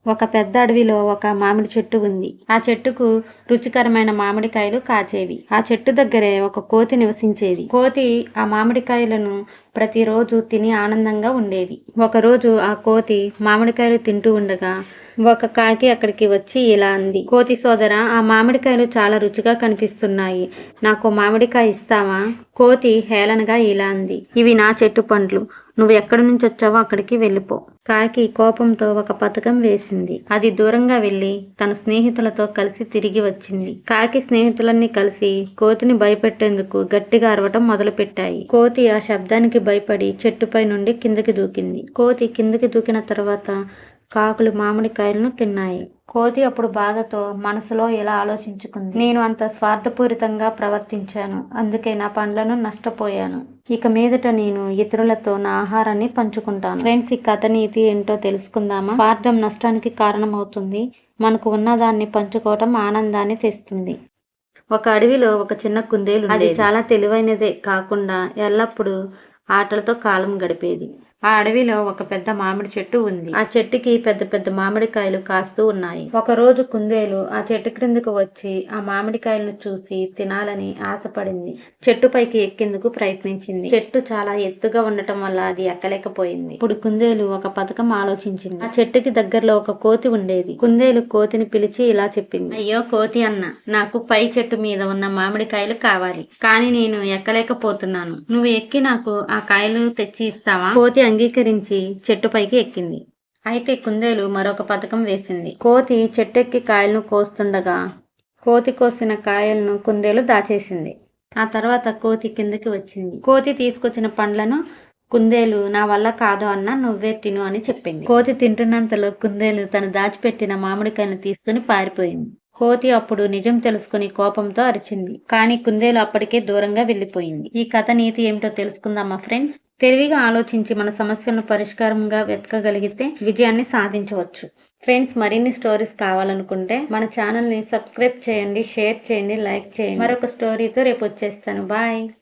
ఒక పెద్ద అడవిలో ఒక మామిడి చెట్టు ఉంది. ఆ చెట్టుకు రుచికరమైన మామిడికాయలు కాచేవి. ఆ చెట్టు దగ్గరే ఒక కోతి నివసించేది. కోతి ఆ మామిడికాయలను ప్రతిరోజు తిని ఆనందంగా ఉండేది. ఒకరోజు ఆ కోతి మామిడికాయలు తింటూ ఉండగా ఒక కాకి అక్కడికి వచ్చి ఇలా అంది, కోతి సోదరా, ఆ మామిడికాయలు చాలా రుచిగా కనిపిస్తున్నాయి. నాకు మామిడికాయ ఇస్తావా? కోతి హేళనగా ఇలా అంది, ఇవి నా చెట్టు పండ్లు. నువ్వు ఎక్కడి నుంచి వచ్చావో అక్కడికి వెళ్ళిపో. కాకి కోపంతో ఒక పథకం వేసింది. అది దూరంగా వెళ్లి తన స్నేహితులతో కలిసి తిరిగి వచ్చింది. కాకి స్నేహితులన్నీ కలిసి కోతిని భయపెట్టేందుకు గట్టిగా అరవటం మొదలుపెట్టాయి. కోతి ఆ శబ్దానికి భయపడి చెట్టుపై నుండి కిందకి దూకింది. కోతి కిందకి దూకిన తర్వాత కాకులు మామిడికాయలను తిన్నాయి. కోతి అప్పుడు బాధతో మనసులో ఇలా ఆలోచించుకుంది, నేను అంత స్వార్థపూరితంగా ప్రవర్తించాను, అందుకే నా పండ్లను నష్టపోయాను. ఇక మీదట నేను ఇతరులతో నా ఆహారాన్ని పంచుకుంటాను. ఫ్రెండ్స్, ఈ కథ నీతి ఏంటో తెలుసుకుందామా? స్వార్థం నష్టానికి కారణమవుతుంది. మనకు ఉన్నదాన్ని పంచుకోవటం ఆనందాన్ని తెస్తుంది. ఒక అడవిలో ఒక చిన్న కుందేలు ఉండేది. అది చాలా తెలివైనదే కాకుండా ఎల్లప్పుడూ ఆటలతో కాలం గడిపేది. ఆ అడవిలో ఒక పెద్ద మామిడి చెట్టు ఉంది. ఆ చెట్టుకి పెద్ద పెద్ద మామిడికాయలు కాస్తూ ఉన్నాయి. ఒకరోజు కుందేలు ఆ చెట్టు క్రిందకు వచ్చి ఆ మామిడికాయలను చూసి తినాలని ఆశపడింది. చెట్టుపైకి ఎక్కేందుకు ప్రయత్నించింది. చెట్టు చాలా ఎత్తుగా ఉండటం వల్ల అది ఎక్కలేకపోయింది. ఇప్పుడు కుందేలు ఒక పథకం ఆలోచించింది. ఆ చెట్టుకి దగ్గరలో ఒక కోతి ఉండేది. కుందేలు కోతిని పిలిచి ఇలా చెప్పింది, అయ్యో కోతి అన్న, నాకు పై చెట్టు మీద ఉన్న మామిడికాయలు కావాలి, కానీ నేను ఎక్కలేకపోతున్నాను. నువ్వు ఎక్కి నాకు ఆ కాయలు తెచ్చి ఇస్తావా? కోతి అంగీకరించి చెట్టుపైకి ఎక్కింది. అయితే కుందేలు మరొక పథకం వేసింది. కోతి చెట్టెక్కి కాయలను కోస్తుండగా కోతి కోసిన కాయలను కుందేలు దాచేసింది. ఆ తర్వాత కోతి కిందకి వచ్చింది. కోతి తీసుకొచ్చిన పండ్లను కుందేలు నా వల్ల కాదు అన్న, నువ్వే తిను అని చెప్పింది. కోతి తింటున్నంతలో కుందేలు తను దాచిపెట్టిన మామిడికాయలను తీసుకుని పారిపోయింది. కోతి అప్పుడు నిజం తెలుసుకుని కోపంతో అరిచింది. కానీ కుందేలు అప్పటికే దూరంగా వెళ్ళిపోయింది. ఈ కథ నీతి ఏమిటో తెలుసుకుందామా ఫ్రెండ్స్? తెలివిగా ఆలోచించి మన సమస్యలను పరిష్కారంగా వెతకగలిగితే విజయాన్ని సాధించవచ్చు. ఫ్రెండ్స్, మరిన్ని స్టోరీస్ కావాలనుకుంటే మన ఛానల్ని సబ్స్క్రైబ్ చేయండి, షేర్ చేయండి, లైక్ చేయండి. మరొక స్టోరీతో రేపు వచ్చేస్తాను. బాయ్.